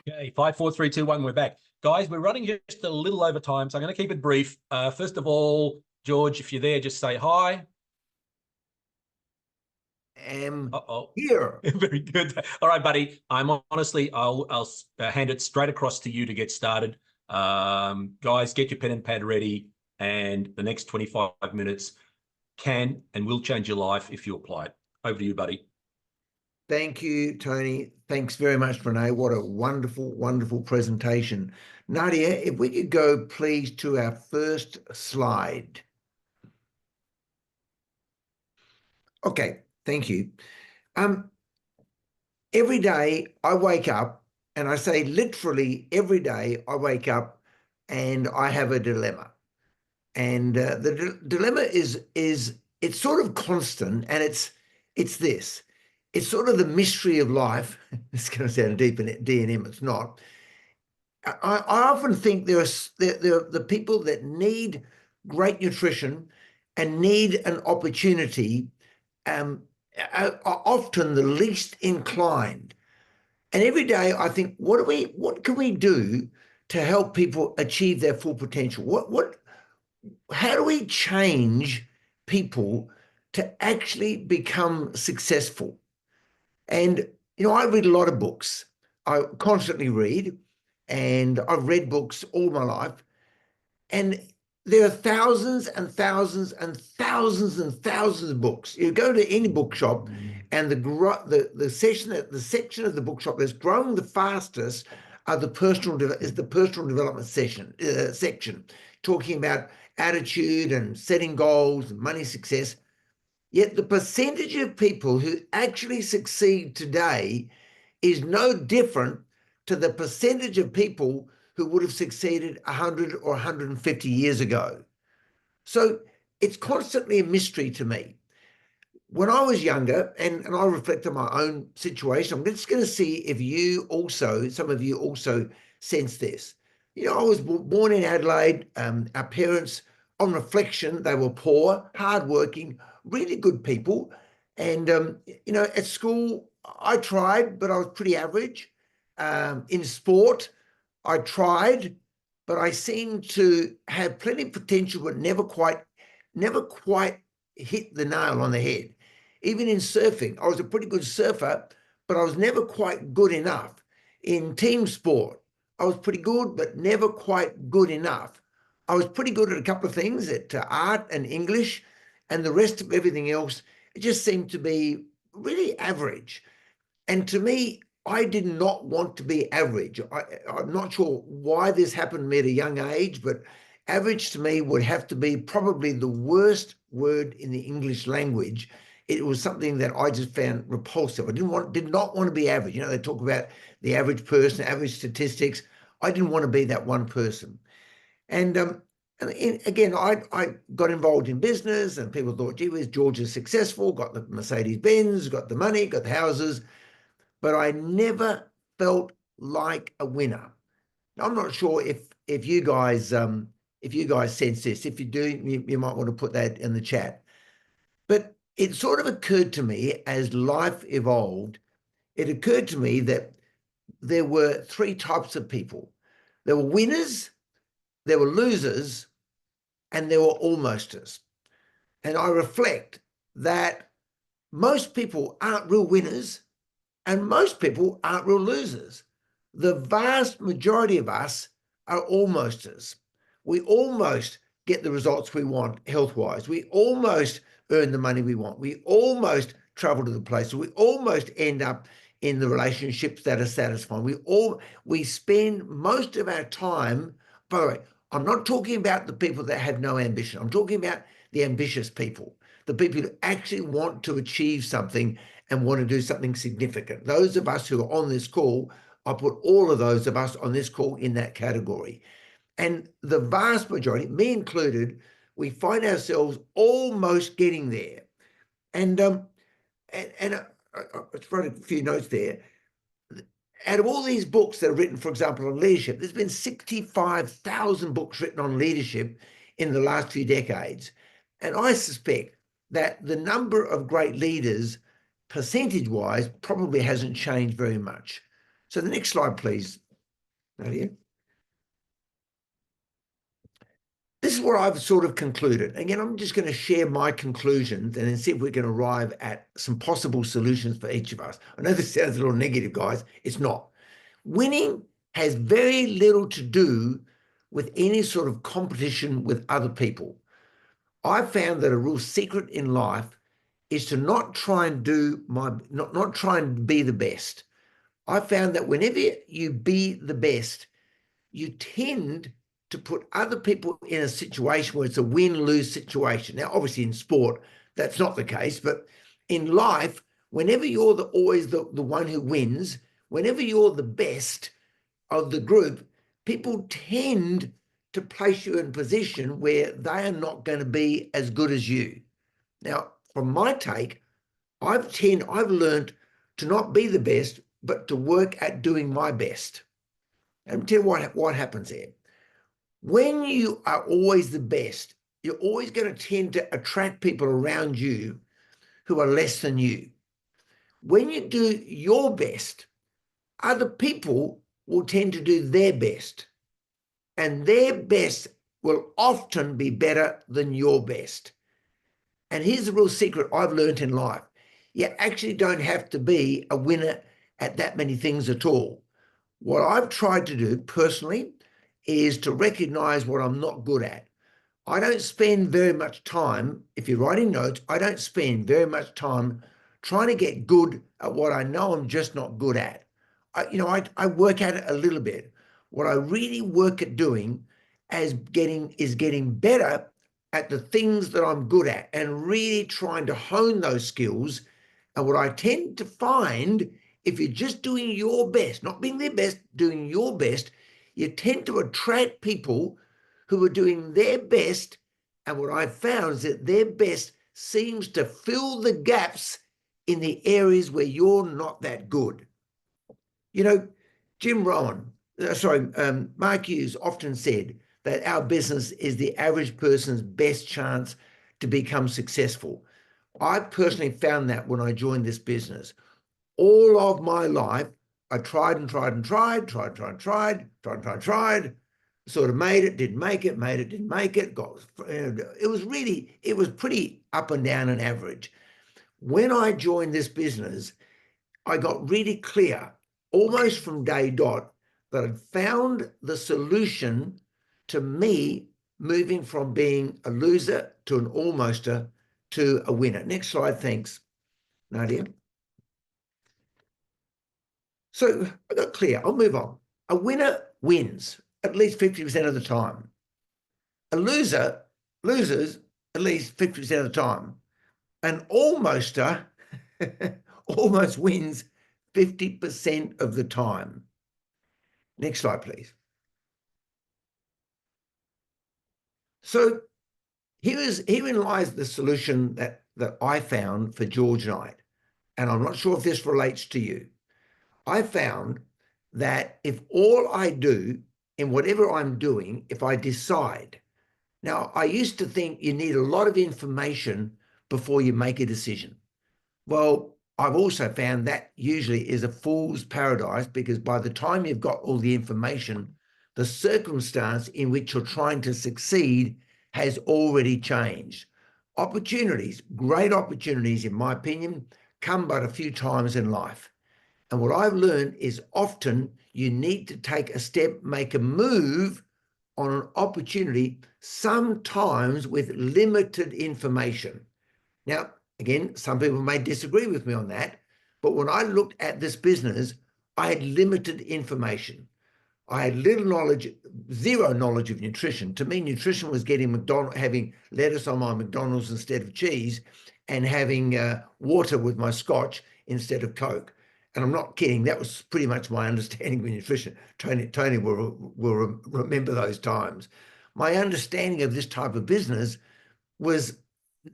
Okay, 5, 4, 3, 2, 1, we're back. Guys, we're running just a little over time, so I'm going to keep it brief. First of all, George, if you're there, just say hi. Here. Very good. All right, buddy. I'll hand it straight across to you to get started. Guys, get your pen and pad ready, and the next 25 minutes can and will change your life if you apply it. Over to you, buddy. Thank you, Tony. Thanks very much, Renee. What a wonderful, wonderful presentation. Nadia, if we could go, please, to our first slide. Okay, thank you. Every day I wake up, and I say literally every day I wake up and I have a dilemma. And the dilemma is it's sort of constant, and it's this. It's sort of the mystery of life. It's going to sound deep in D&M. It's not. I often think there are the people that need great nutrition and need an opportunity are often the least inclined. And every day I think, what can we do to help people achieve their full potential? How do we change people to actually become successful? And, I read a lot of books. I constantly read, and I've read books all my life. And there are thousands and thousands and thousands and thousands of books. You go to any bookshop, and the section of the bookshop that's growing the fastest is the personal development section, talking about attitude and setting goals and money success. Yet the percentage of people who actually succeed today is no different to the percentage of people who would have succeeded 100 or 150 years ago. So it's constantly a mystery to me. When I was younger, and I reflect on my own situation, I'm just going to see if some of you also sense this. I was born in Adelaide. Our parents, on reflection, they were poor, hardworking, really good people. And, at school, I tried, but I was pretty average. In sport, I tried, but I seemed to have plenty of potential, but never quite hit the nail on the head. Even in surfing, I was a pretty good surfer, but I was never quite good enough. In team sport, I was pretty good, but never quite good enough. I was pretty good at a couple of things, at art and English, and the rest of everything else, it just seemed to be really average. And to me, I did not want to be average. I'm not sure why this happened to me at a young age, but average to me would have to be probably the worst word in the English language. It was something that I just found repulsive. I did not want to be average. They talk about the average person, average statistics. I didn't want to be that one person. And again, I got involved in business, and people thought, gee whiz, George is successful, got the Mercedes-Benz, got the money, got the houses, but I never felt like a winner. I'm not sure if you guys sense this. If you do, you might want to put that in the chat. But it sort of occurred to me as life evolved, it occurred to me that there were three types of people. There were winners, there were losers, and there were almosters. And I reflect that most people aren't real winners, and most people aren't real losers. The vast majority of us are almosters. We almost get the results we want health-wise. We almost earn the money we want. We almost travel to the place. We almost end up in the relationships that are satisfying. We spend most of our time, by the way, I'm not talking about the people that have no ambition. I'm talking about the ambitious people, the people who actually want to achieve something and want to do something significant. Those of us who are on this call, I put all of those of us on this call in that category. And the vast majority, me included, we find ourselves almost getting there. And I wrote a few notes there. Out of all these books that are written, for example, on leadership, there's been 65,000 books written on leadership in the last few decades. And I suspect that the number of great leaders, percentage-wise, probably hasn't changed very much. So the next slide, please, Nadia? This is what I've sort of concluded. Again, I'm just going to share my conclusions and then see if we can arrive at some possible solutions for each of us. I know this sounds a little negative, guys. It's not. Winning has very little to do with any sort of competition with other people. I've found that a real secret in life is to not try and not try and be the best. I found that whenever you be the best, you tend to put other people in a situation where it's a win-lose situation. Now, obviously in sport, that's not the case, but in life, whenever you're always the one who wins, whenever you're the best of the group, people tend to place you in a position where they are not going to be as good as you. Now, from my take, I've learned to not be the best, but to work at doing my best. And tell you what happens there. When you are always the best, you're always going to tend to attract people around you who are less than you. When you do your best, other people will tend to do their best, and their best will often be better than your best. And here's the real secret I've learned in life. You actually don't have to be a winner at that many things at all. What I've tried to do personally is to recognize what I'm not good at. I don't spend very much time, if you're writing notes, I don't spend very much time trying to get good at what I know I'm just not good at. I work at it a little bit. What I really work at doing is getting better at the things that I'm good at and really trying to hone those skills. And what I tend to find, if you're just doing your best, not being their best, doing your best, you tend to attract people who are doing their best. And what I've found is that their best seems to fill the gaps in the areas where you're not that good. You know, Mark Hughes often said that our business is the average person's best chance to become successful. I personally found that when I joined this business. All of my life, I tried, sort of made it, didn't make it, made it, didn't make it. It was pretty up and down and average. When I joined this business, I got really clear, almost from day dot, that I'd found the solution to me moving from being a loser to an almoster to a winner. Next slide, thanks, Nadia. So I got clear. I'll move on. A winner wins at least 50% of the time. A loser loses at least 50% of the time. An almoster almost wins 50% of the time. Next slide, please. So herein lies the solution that I found for George Knight. And I'm not sure if this relates to you. I found that if all I do in whatever I'm doing, if I decide, now I used to think you need a lot of information before you make a decision. Well, I've also found that usually is a fool's paradise, because by the time you've got all the information, the circumstance in which you're trying to succeed has already changed. Opportunities, great opportunities, in my opinion, come but a few times in life. And what I've learned is often you need to take a step, make a move on an opportunity, sometimes with limited information. Now, again, some people may disagree with me on that, but when I looked at this business, I had limited information. I had zero knowledge of nutrition. To me, nutrition was having lettuce on my McDonald's instead of cheese, and having water with my scotch instead of Coke. And I'm not kidding. That was pretty much my understanding of nutrition. Tony will remember those times. My understanding of this type of business was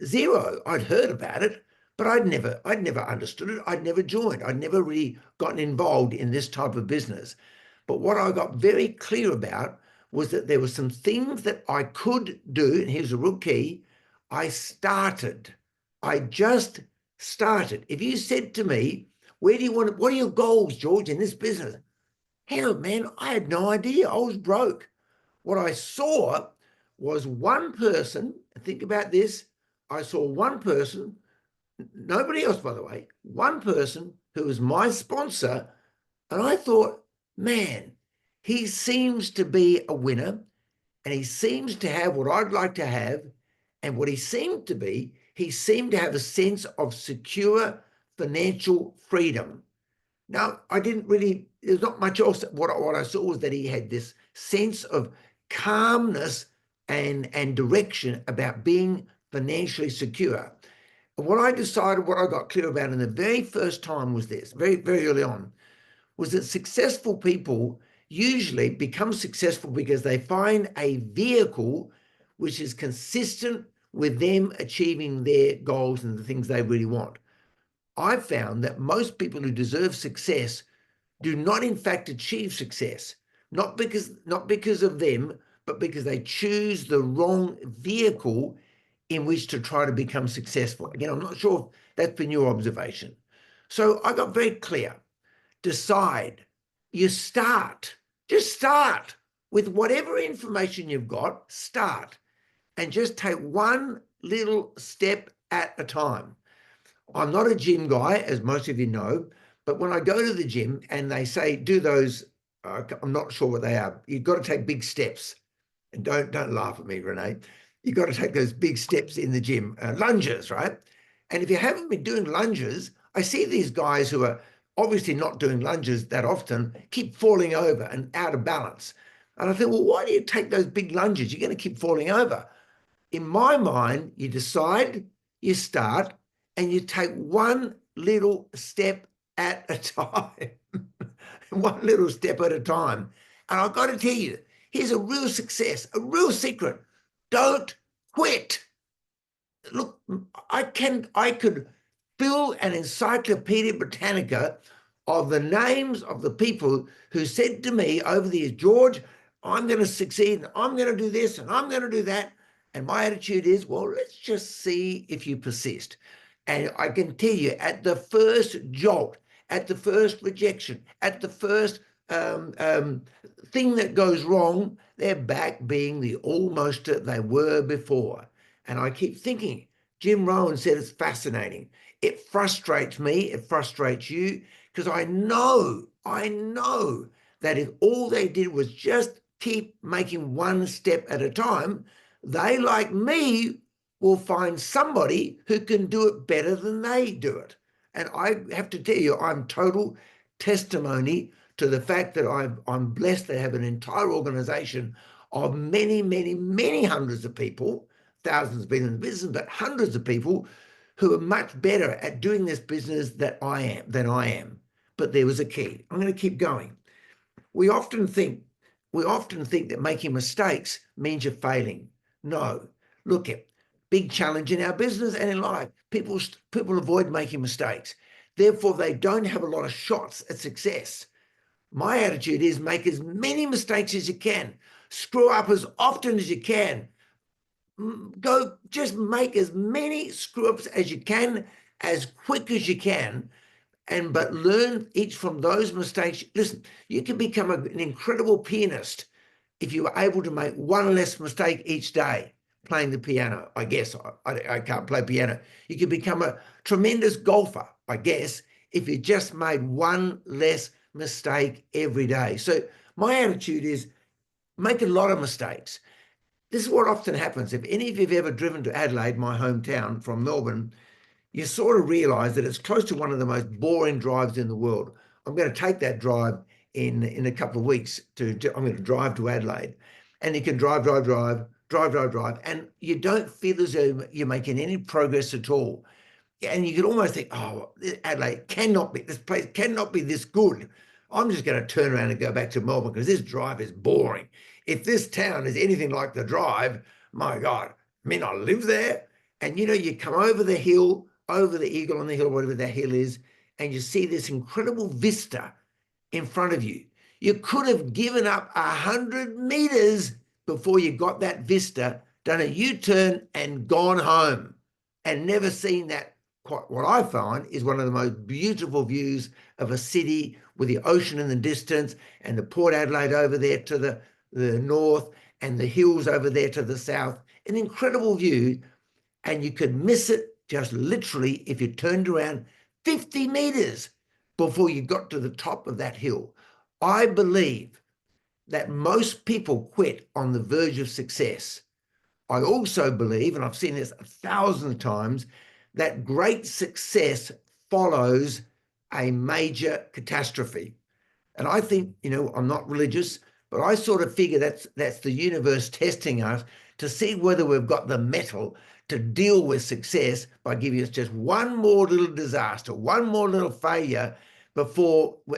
zero. I'd heard about it, but I'd never understood it. I'd never joined. I'd never really gotten involved in this type of business. But what I got very clear about was that there were some things that I could do, and here's a real key. I just started. If you said to me, what are your goals, George, in this business? Hell, man, I had no idea. I was broke. What I saw was one person, think about this. I saw one person, nobody else, by the way, one person who was my sponsor. And I thought, man, he seems to be a winner and he seems to have what I'd like to have. And what he seemed to be, he seemed to have a sense of secure financial freedom. Now, I didn't really, there's not much else. What I saw was that he had this sense of calmness and direction about being financially secure. And what I decided, what I got clear about in the very first time was this, very, very early on, was that successful people usually become successful because they find a vehicle which is consistent with them achieving their goals and the things they really want. I've found that most people who deserve success do not in fact achieve success, not because of them, but because they choose the wrong vehicle in which to try to become successful. Again, I'm not sure if that's been your observation. So I got very clear. Decide. You start. Just start with whatever information you've got. Start and just take one little step at a time. I'm not a gym guy, as most of you know, but when I go to the gym and they say, do those, I'm not sure what they are. You've got to take big steps. And don't laugh at me, Renee. You've got to take those big steps in the gym, lunges, right? And if you haven't been doing lunges, I see these guys who are obviously not doing lunges that often, keep falling over and out of balance. And I think, well, why do you take those big lunges? You're going to keep falling over. In my mind, you decide, you start, and you take one little step at a time. One little step at a time. And I've got to tell you, here's a real success, a real secret. Don't quit. Look, I could fill an Encyclopedia Britannica of the names of the people who said to me over the years, George, I'm going to succeed, and I'm going to do this, and I'm going to do that. And my attitude is, well, let's just see if you persist. And I can tell you, at the first jolt, at the first rejection, at the first thing that goes wrong, they're back being the almost they were before. And I keep thinking, Jim Rohn said it's fascinating. It frustrates me, it frustrates you, because I know that if all they did was just keep making one step at a time, they, like me, will find somebody who can do it better than they do it. And I have to tell you, I'm total testimony to the fact that I'm blessed to have an entire organization of many, many, many hundreds of people, thousands have been in the business, but hundreds of people who are much better at doing this business than I am. But there was a key. I'm going to keep going. We often think that making mistakes means you're failing. No. Look at big challenge in our business and in life. People avoid making mistakes. Therefore, they don't have a lot of shots at success. My attitude is make as many mistakes as you can. Screw up as often as you can. Just make as many screw-ups as you can, as quick as you can, but learn each from those mistakes. Listen, you can become an incredible pianist if you were able to make one less mistake each day playing the piano. I guess I can't play piano. You can become a tremendous golfer, I guess, if you just made one less mistake every day. So my attitude is make a lot of mistakes. This is what often happens. If any of you have ever driven to Adelaide, my hometown, from Melbourne, you sort of realize that it's close to one of the most boring drives in the world. I'm going to take that drive in a couple of weeks. I'm going to drive to Adelaide, and you can drive, and you don't feel as though you're making any progress at all. And you could almost think, oh, Adelaide this place cannot be this good. I'm just going to turn around and go back to Melbourne because this drive is boring. If this town is anything like the drive, my God, I mean, I live there. And, you come over the hill, over the Eagle on the Hill, whatever that hill is, and you see this incredible vista in front of you. You could have given up 100 meters before you got that vista, done a U-turn and gone home and never seen that what I find is one of the most beautiful views of a city with the ocean in the distance and the Port Adelaide over there to the north and the hills over there to the south. An incredible view, and you could miss it just literally if you turned around 50 meters before you got to the top of that hill. I believe that most people quit on the verge of success. I also believe, and I've seen this 1,000 times, that great success follows a major catastrophe. And I think, I'm not religious, but I sort of figure that's the universe testing us to see whether we've got the mettle to deal with success by giving us just one more little disaster, one more little failure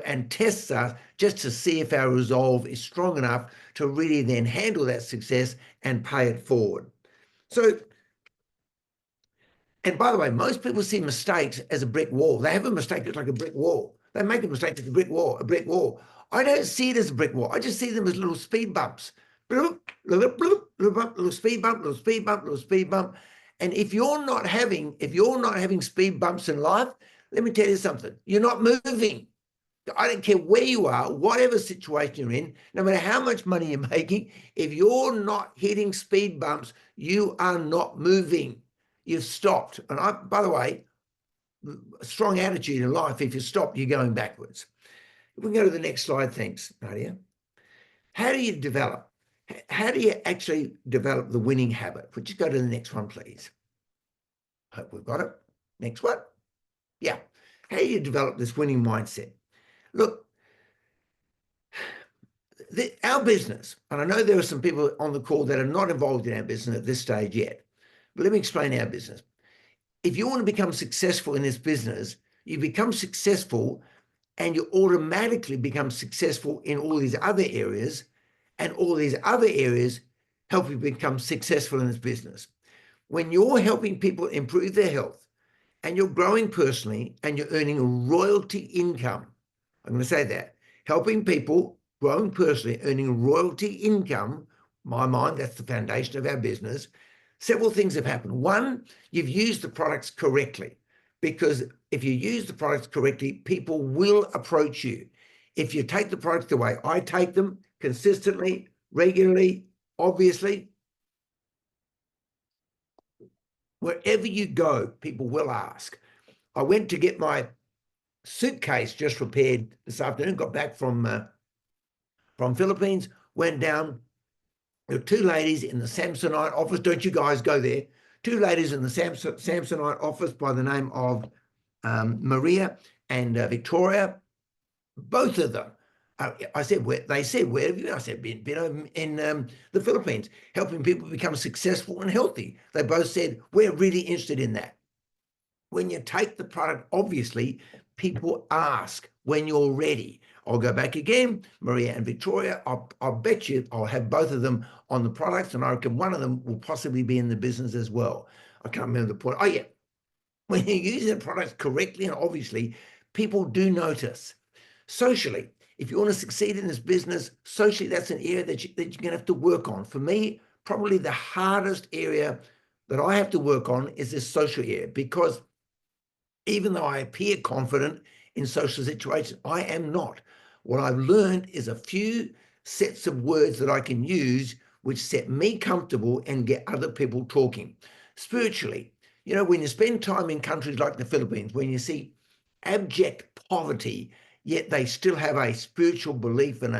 and tests us just to see if our resolve is strong enough to really then handle that success and pay it forward. So, and by the way, most people see mistakes as a brick wall. They have a mistake that's like a brick wall. They make a mistake as a brick wall. I don't see it as a brick wall. I just see them as little speed bumps. Little speed bump, little speed bump, little speed bump. And if you're not having speed bumps in life, let me tell you something. You're not moving. I don't care where you are, whatever situation you're in, no matter how much money you're making, if you're not hitting speed bumps, you are not moving. You've stopped. And by the way, a strong attitude in life, if you stop, you're going backwards. If we can go to the next slide, thanks, Nadia. How do you actually develop the winning habit? Would you go to the next one, please? Hope we've got it. Next one. Yeah. How do you develop this winning mindset? Look, our business, and I know there are some people on the call that are not involved in our business at this stage yet, but let me explain our business. If you want to become successful in this business, you become successful and you automatically become successful in all these other areas, and all these other areas help you become successful in this business. When you're helping people improve their health and you're growing personally and you're earning a royalty income, I'm going to say that, helping people, growing personally, earning royalty income, my mind, that's the foundation of our business. Several things have happened. One, you've used the products correctly, because if you use the products correctly, people will approach you. If you take the products the way I take them, consistently, regularly, obviously, wherever you go, people will ask. I went to get my suitcase just repaired this afternoon, got back from Philippines, went down. There were two ladies in the Samsonite office. Don't you guys go there. Two ladies in the Samsonite office by the name of Maria and Victoria. Both of them. I said, they said, where have you been? I said, been in the Philippines, helping people become successful and healthy. They both said, we're really interested in that. When you take the product, obviously, people ask when you're ready. I'll go back again, Maria and Victoria. I'll bet you I'll have both of them on the products, and I reckon one of them will possibly be in the business as well. I can't remember the point. Oh, yeah. When you use the products correctly, and obviously, people do notice. Socially, if you want to succeed in this business, socially, that's an area that you're going to have to work on. For me, probably the hardest area that I have to work on is this social area, because even though I appear confident in social situations, I am not. What I've learned is a few sets of words that I can use which set me comfortable and get other people talking. Spiritually, when you spend time in countries like the Philippines, when you see abject poverty, yet they still have a spiritual belief and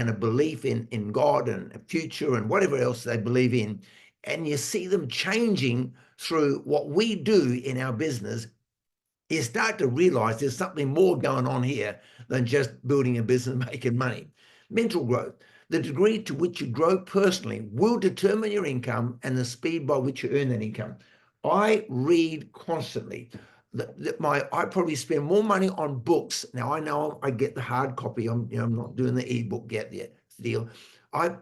a belief in God and a future and whatever else they believe in, and you see them changing through what we do in our business, you start to realize there's something more going on here than just building a business and making money. Mental growth. The degree to which you grow personally will determine your income and the speed by which you earn that income. I read constantly. I probably spend more money on books. Now I know I get the hard copy. I'm not doing the ebook yet. Deal. I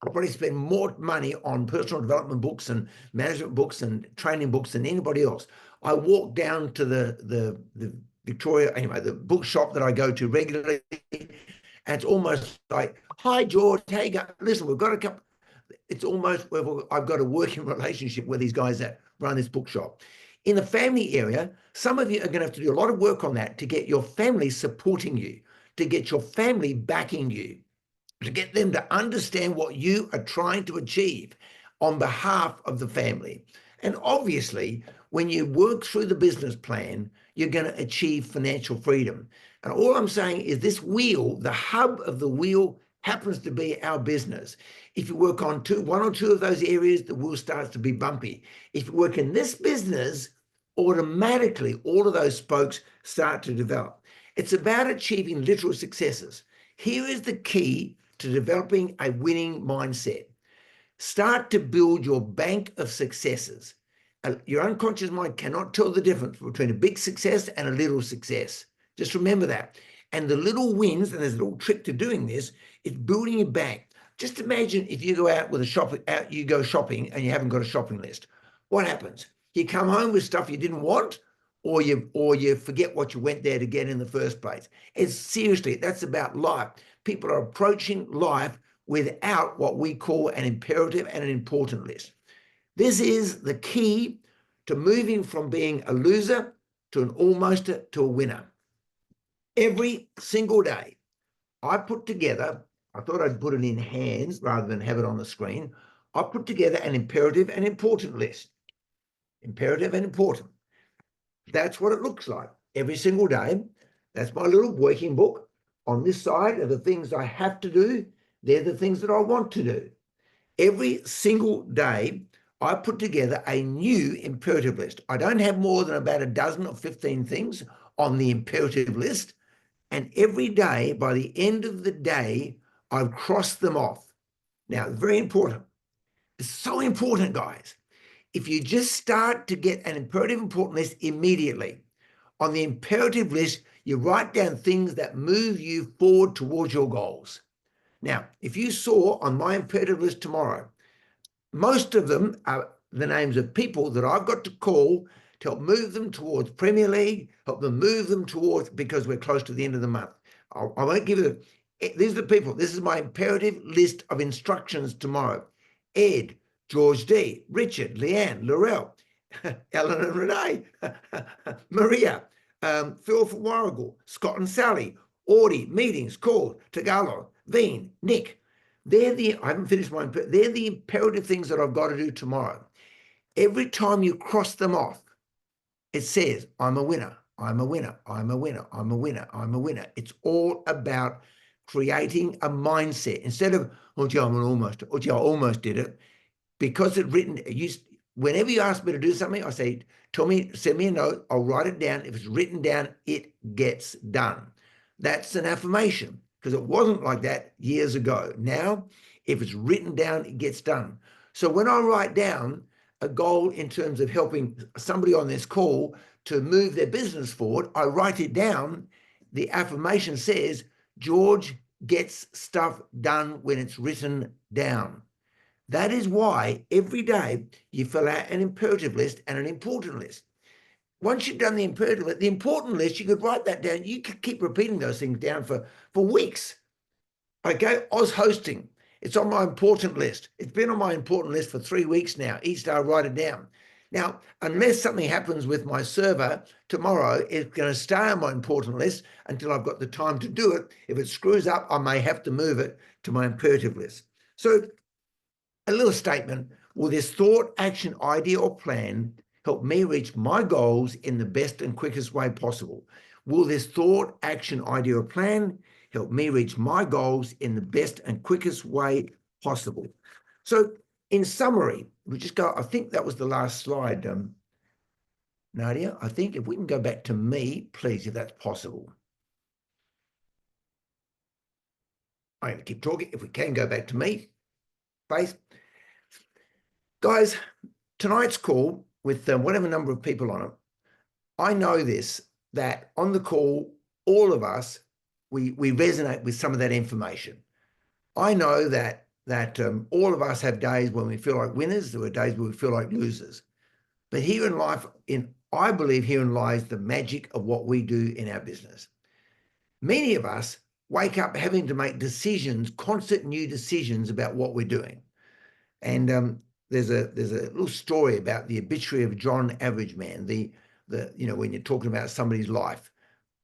probably spend more money on personal development books and management books and training books than anybody else. I walk down to the Victoria, anyway, the bookshop that I go to regularly, and it's almost like, hi, George, hey, listen, we've got a couple. It's almost, I've got a working relationship with these guys that run this bookshop. In the family area, some of you are going to have to do a lot of work on that to get your family supporting you, to get your family backing you, to get them to understand what you are trying to achieve on behalf of the family. And obviously, when you work through the business plan, you're going to achieve financial freedom. And all I'm saying is this wheel, the hub of the wheel, happens to be our business. If you work on one or two of those areas, the wheel starts to be bumpy. If you work in this business, automatically all of those spokes start to develop. It's about achieving literal successes. Here is the key to developing a winning mindset. Start to build your bank of successes. Your unconscious mind cannot tell the difference between a big success and a little success. Just remember that. And the little wins, and there's a little trick to doing this, is building your bank. Just imagine if you go out with you go shopping and you haven't got a shopping list. What happens? You come home with stuff you didn't want, or you forget what you went there to get in the first place. It's seriously, that's about life. People are approaching life without what we call an imperative and an important list. This is the key to moving from being a loser to an almoster to a winner. Every single day, I put together, I thought I'd put it in hands rather than have it on the screen. I put together an imperative and important list. Imperative and important. That's what it looks like every single day. That's my little working book. On this side are the things I have to do. They're the things that I want to do. Every single day, I put together a new imperative list. I don't have more than about a dozen or 15 things on the imperative list. And every day, by the end of the day, I've crossed them off. Now, very important. It's so important, guys. If you just start to get an imperative important list immediately, on the imperative list, you write down things that move you forward towards your goals. Now, if you saw on my imperative list tomorrow, most of them are the names of people that I've got to call to help move them towards Premier League, help them move them towards, because we're close to the end of the month. I won't give you these are the people. This is my imperative list of instructions tomorrow. Ed, George D, Richard, Leanne, Laurel, Ellen and Renee, Maria, Phil from Warrigal, Scott and Sally, Audie, meetings, call, Tagalog, Veen, Nick. I haven't finished mine, but they're the imperative things that I've got to do tomorrow. Every time you cross them off, it says, I'm a winner, I'm a winner, I'm a winner, I'm a winner, I'm a winner. It's all about creating a mindset. Instead of, oh, gee, I'm an almost, oh, gee, I almost did it. Because it's written, whenever you ask me to do something, I say, send me a note, I'll write it down. If it's written down, it gets done. That's an affirmation, because it wasn't like that years ago. Now, if it's written down, it gets done. So when I write down a goal in terms of helping somebody on this call to move their business forward, I write it down. The affirmation says, George gets stuff done when it's written down. That is why every day you fill out an imperative list and an important list. Once you've done the imperative list, the important list, you could write that down. You could keep repeating those things down for weeks. Okay, Oz hosting. It's on my important list. It's been on my important list for 3 weeks now. Each day I write it down. Now, unless something happens with my server tomorrow, it's going to stay on my important list until I've got the time to do it. If it screws up, I may have to move it to my imperative list. So a little statement: will this thought, action, idea, or plan help me reach my goals in the best and quickest way possible? Will this thought, action, idea, or plan help me reach my goals in the best and quickest way possible? So in summary, we just go, I think that was the last slide, Nadia. I think if we can go back to me, please, if that's possible. I'm going to keep talking. If we can go back to me, face. Guys, tonight's call with whatever number of people on it, I know this, that on the call, all of us, we resonate with some of that information. I know that all of us have days when we feel like winners. There are days where we feel like losers. But here in life, I believe herein lies the magic of what we do in our business. Many of us wake up having to make decisions, constant new decisions about what we're doing. And there's a little story about the obituary of John Average Man. The when you're talking about somebody's life,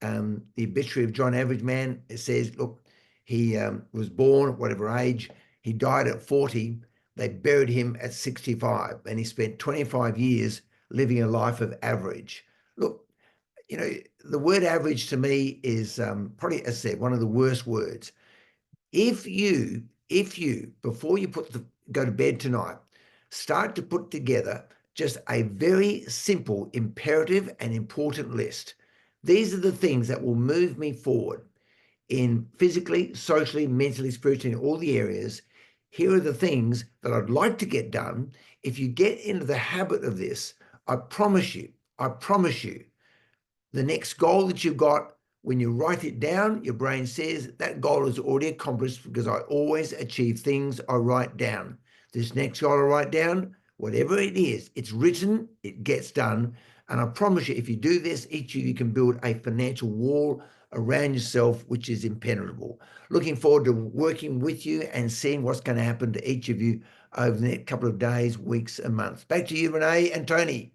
the obituary of John Average Man, it says, look, he was born at whatever age, he died at 40, they buried him at 65, and he spent 25 years living a life of average. Look, the word average to me is probably, as I said, one of the worst words. If you, before you go to bed tonight, start to put together just a very simple, imperative and important list. These are the things that will move me forward in physically, socially, mentally, spiritually, in all the areas. Here are the things that I'd like to get done. If you get into the habit of this, I promise you, the next goal that you've got, when you write it down, your brain says that goal is already accomplished because I always achieve things I write down. This next goal I write down, whatever it is, it's written, it gets done. And I promise you, if you do this, each of you can build a financial wall around yourself, which is impenetrable. Looking forward to working with you and seeing what's going to happen to each of you over the next couple of days, weeks, and months. Back to you, Renee and Tony.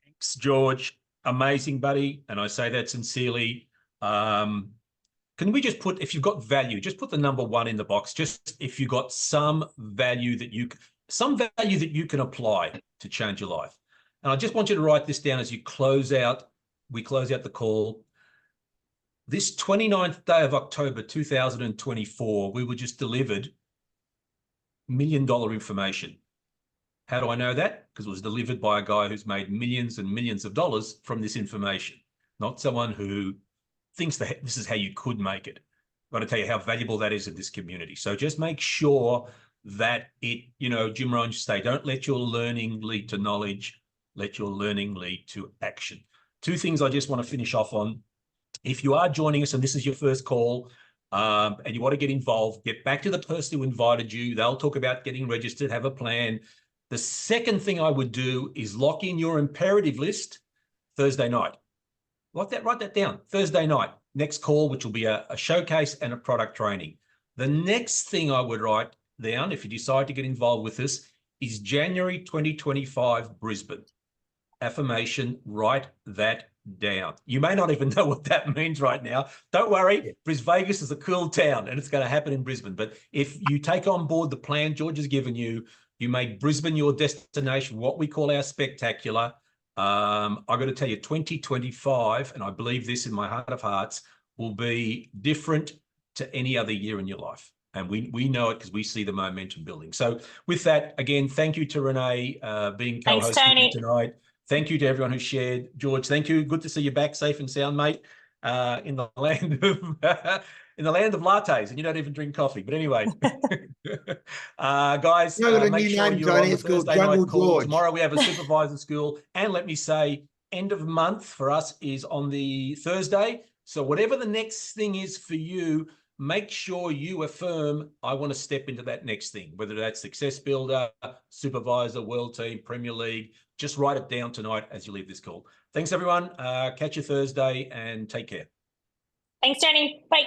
Thanks, George. Amazing, buddy. And I say that sincerely. Can we just put, if you've got value, just put the number 1 in the box. Just if you've got some value that you can apply to change your life. And I just want you to write this down as we close out the call. This 29th day of October, 2024, we were just delivered $1 million information. How do I know that? Because it was delivered by a guy who's made millions and millions of dollars from this information, not someone who thinks that this is how you could make it. I've got to tell you how valuable that is in this community. So just make sure that Jim Rohn used to say, don't let your learning lead to knowledge, let your learning lead to action. 2 things I just want to finish off on. If you are joining us and this is your first call, and you want to get involved, get back to the person who invited you. They'll talk about getting registered, have a plan. The second thing I would do is lock in your imperative list Thursday night. Write that down. Thursday night, next call, which will be a showcase and a product training. The next thing I would write down, if you decide to get involved with this, is January 2025 Brisbane. Affirmation, write that down. You may not even know what that means right now. Don't worry, Brisbane Vegas is a cool town and it's going to happen in Brisbane. But if you take on board the plan George has given you, you make Brisbane your destination, what we call our spectacular. I've got to tell you, 2025, and I believe this in my heart of hearts, will be different to any other year in your life. And we know it because we see the momentum building. So with that, again, thank you to Renee being co-host with me tonight. Thank you to everyone who shared. George, thank you. Good to see you back safe and sound, mate, in the land of lattes, and you don't even drink coffee. But anyway, guys, make sure you're on the Thursday night call. Tomorrow we have a supervisor school. And let me say, end of month for us is on the Thursday. So whatever the next thing is for you, make sure you affirm, I want to step into that next thing, whether that's Success Builder, Supervisor, World Team, Premier League. Just write it down tonight as you leave this call. Thanks, everyone. Catch you Thursday and take care. Thanks, Tony. Bye.